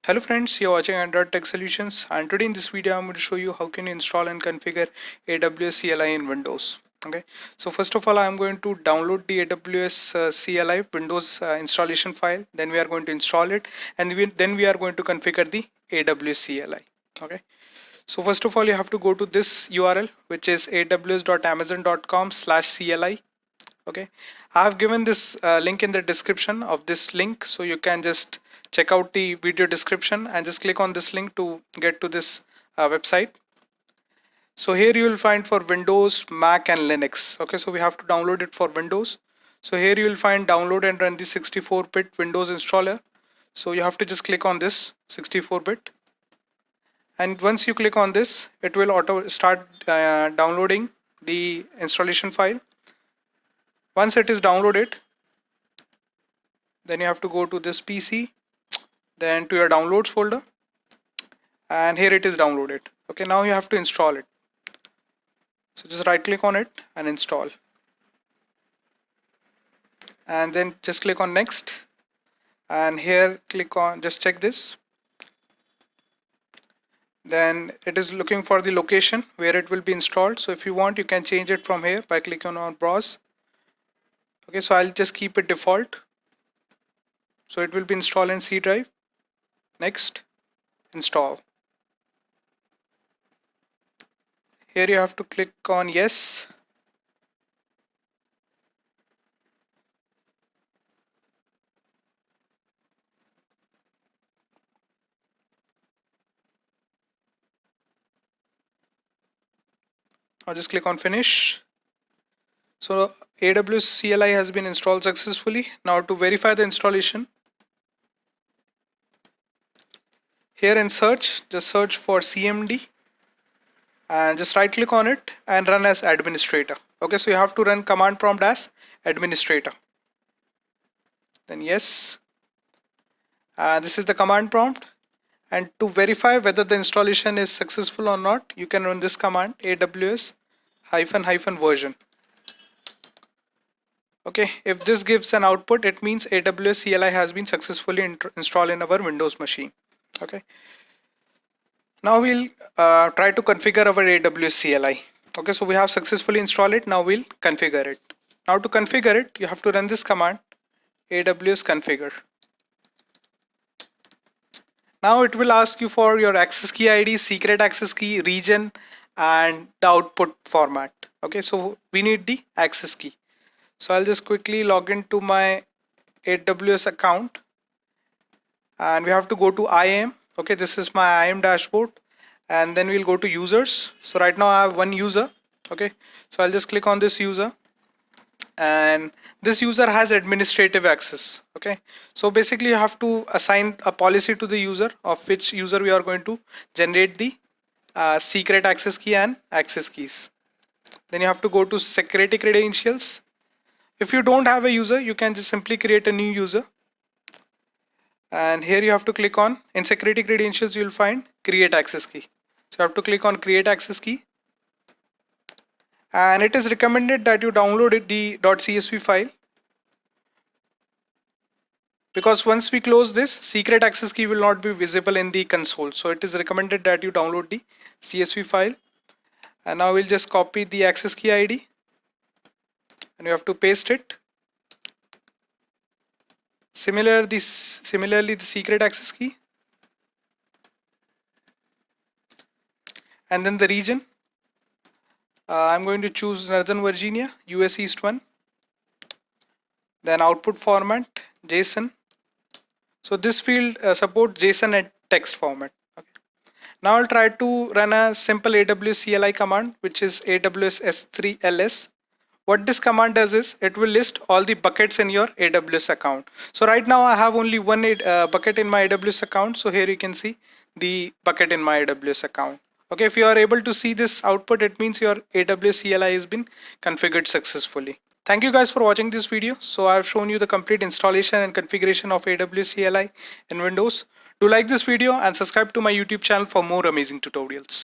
Hello friends, you're watching Android Tech Solutions, and today in this video I'm going to show you how can you install and configure AWS CLI in Windows. Okay, so first of all I'm going to download the AWS CLI Windows installation file. Then we are going to install it, and then we are going to configure the AWS CLI. Okay, so first of all you have to go to this URL, which is aws.amazon.com/CLI. Okay, I have given this link in the description of this link, so you can just check out the video description and just click on this link to get to this website. So here you will find for Windows, Mac and Linux. Okay, so we have to download it for Windows. So here you will find download and run the 64-bit Windows installer. So you have to just click on this 64-bit, and once you click on this, it will auto start downloading the installation file. Once it is downloaded, then you have to go to this PC, then to your downloads folder, and here it is downloaded. Okay, now you have to install it. So just right click on it and install, and then just click on next, and here click on, just check this. Then it is looking for the location where it will be installed. So if you want, you can change it from here by clicking on browse. Okay, so I'll just keep it default. So it will be installed in C drive. Next, install. Here you have to click on yes. Now just click on finish. So AWS CLI has been installed successfully. Now to verify the installation, here in search, just search for CMD and just right click on it and run as administrator. Okay, so you have to run command prompt as administrator. Then yes, this is the command prompt. And to verify whether the installation is successful or not, you can run this command aws -- version. Okay, if this gives an output, it means AWS CLI has been successfully installed in our Windows machine. Okay, now we'll try to configure our AWS CLI. Okay, so we have successfully installed it. Now we'll configure it. Now to configure it, you have to run this command aws configure. Now it will ask you for your access key ID, secret access key, region, and the output format. Okay, so we need the access key. So I'll just quickly log into my AWS account, and we have to go to IAM. Okay, this is my IAM dashboard, and then we'll go to users. So right now I have one user. Okay, so I'll just click on this user, and this user has administrative access. Okay, so basically you have to assign a policy to the user, of which user we are going to generate the secret access key and access keys. Then you have to go to security credentials. If you don't have a user, you can just simply create a new user, and here you have to click on, in security credentials you will find create access key. So you have to click on create access key, and it is recommended that you download the .csv file, because once we close this, secret access key will not be visible in the console. So it is recommended that you download the CSV file. And now we'll just copy the access key ID, and you have to paste it. Similarly, the secret access key, and then the region. I'm going to choose Northern Virginia, US East 1. Then output format, JSON. So this field supports JSON and text format. Okay. Now I'll try to run a simple AWS CLI command, which is AWS S3ls. What this command does is it will list all the buckets in your AWS account. So right now I have only one bucket in my AWS account. So here you can see the bucket in my AWS account. Okay, if you are able to see this output, it means your AWS CLI has been configured successfully. Thank you guys for watching this video. So I've shown you the complete installation and configuration of AWS CLI in Windows. Do like this video and subscribe to my YouTube channel for more amazing tutorials.